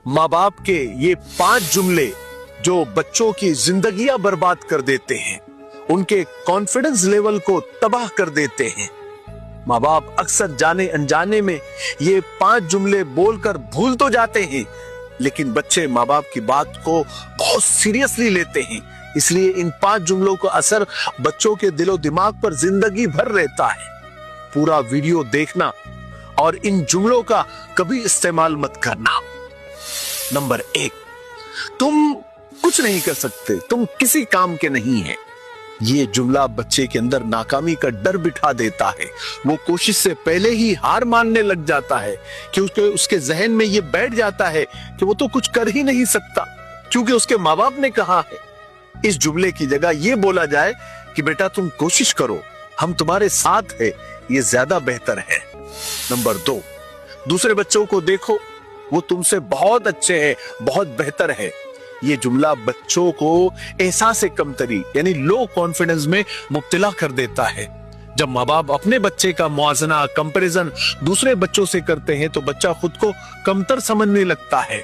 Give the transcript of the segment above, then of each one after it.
माँ बाप के ये 5 जुमले जो बच्चों की जिंदगियां बर्बाद कर देते हैं, उनके कॉन्फिडेंस लेवल को तबाह कर देते हैं। माँ बाप अक्सर जाने अनजाने में ये 5 जुमले बोलकर भूल तो जाते हैं, लेकिन बच्चे माँ बाप की बात को बहुत सीरियसली लेते हैं। इसलिए इन 5 जुमलों का असर बच्चों के दिलो दिमाग पर जिंदगी भर रहता है। पूरा वीडियो देखना और इन जुमलों का कभी इस्तेमाल मत करना। नंबर 1, तुम कुछ नहीं कर सकते, तुम किसी काम के नहीं है। ये जुमला बच्चे के अंदर नाकामी का डर बिठा देता है। वो कोशिश से पहले ही हार मानने लग जाता है कि उसके जहन में ये बैठ जाता है कि वो तो कुछ कर ही नहीं सकता, क्योंकि उसके माँ बाप ने कहा है। इस जुमले की जगह ये बोला जाए कि बेटा तुम कोशिश करो, हम तुम्हारे साथ है, ये ज्यादा बेहतर है। नंबर 2, दूसरे बच्चों को देखो, वो तुमसे बहुत अच्छे हैं, बहुत बेहतर है। ये जुमला बच्चों को एहसास कमतरी यानी लो कॉन्फिडेंस में मुब्तला कर देता है। जब माँ बाप अपने बच्चे का मुआजना, कंपैरिजन दूसरे बच्चों से करते हैं तो बच्चा खुद को कमतर समझने लगता है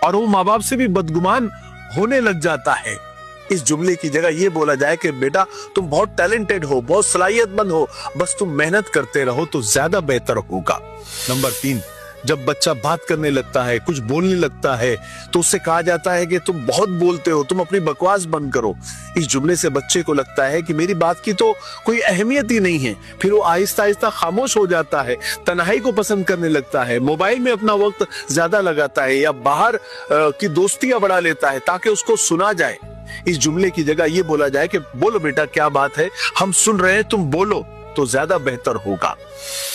और वो माँ बाप से भी बदगुमान होने लग जाता है। इस जुमले की जगह ये बोला जाए कि बेटा तुम बहुत टैलेंटेड हो, बहुत सलाहियतमंद हो, बस तुम मेहनत करते रहो तो ज्यादा बेहतर होगा। नंबर 3, जब बच्चा बात करने लगता है, कुछ बोलने लगता है, तो उससे कहा जाता है कि तुम बहुत बोलते हो, तुम अपनी बकवास बंद करो। इस जुमले से बच्चे को लगता है कि मेरी बात की तो कोई अहमियत ही नहीं है। फिर वो आहिस्ता आहिस्ता खामोश हो जाता है, तन्हाई को पसंद करने लगता है, मोबाइल में अपना वक्त ज्यादा लगाता है या बाहर की दोस्तियां बढ़ा लेता है ताकि उसको सुना जाए। इस जुमले की जगह ये बोला जाए कि बोलो बेटा क्या बात है, हम सुन रहे हैं, तुम बोलो तो ज्यादा बेहतर होगा।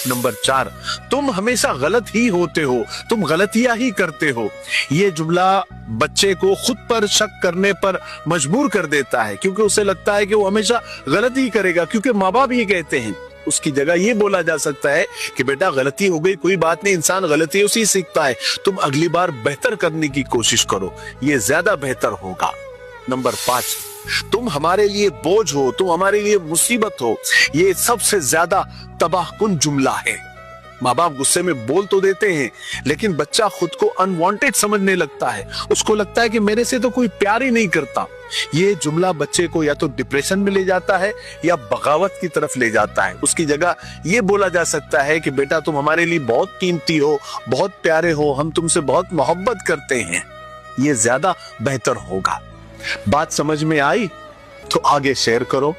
नंबर 4, तुम हमेशा गलत ही होते हो, तुम गलतियां ही करते हो। ये जुमला बच्चे को खुद पर शक करने पर मजबूर कर देता है, क्योंकि उसे लगता है कि वो हमेशा गलत ही करेगा, क्योंकि माँ बाप ये कहते हैं। उसकी जगह ये बोला जा सकता है कि बेटा गलती हो गई, कोई बात नहीं, इंसान गलतियों से ही सीखता है, तुम अगली बार बेहतर करने की कोशिश करो, ये ज्यादा बेहतर होगा। नंबर 5, तुम हमारे लिए बोझ हो, तुम हमारे लिए मुसीबत हो। ये सबसे ज्यादा तबाहकुन जुमला है। माँ बाप गुस्से में बोल तो देते हैं, लेकिन बच्चा खुद को अनवांटेड समझने लगता है। उसको लगता है कि मेरे से तो कोई प्यार ही नहीं करता। ये जुमला बच्चे को या तो डिप्रेशन में ले जाता है या बगावत की तरफ ले जाता है। उसकी जगह ये बोला जा सकता है कि बेटा तुम हमारे लिए बहुत कीमती हो, बहुत प्यारे हो, हम तुमसे बहुत मोहब्बत करते हैं। ये ज्यादा बेहतर होगा। बात समझ में आई तो आगे शेयर करो।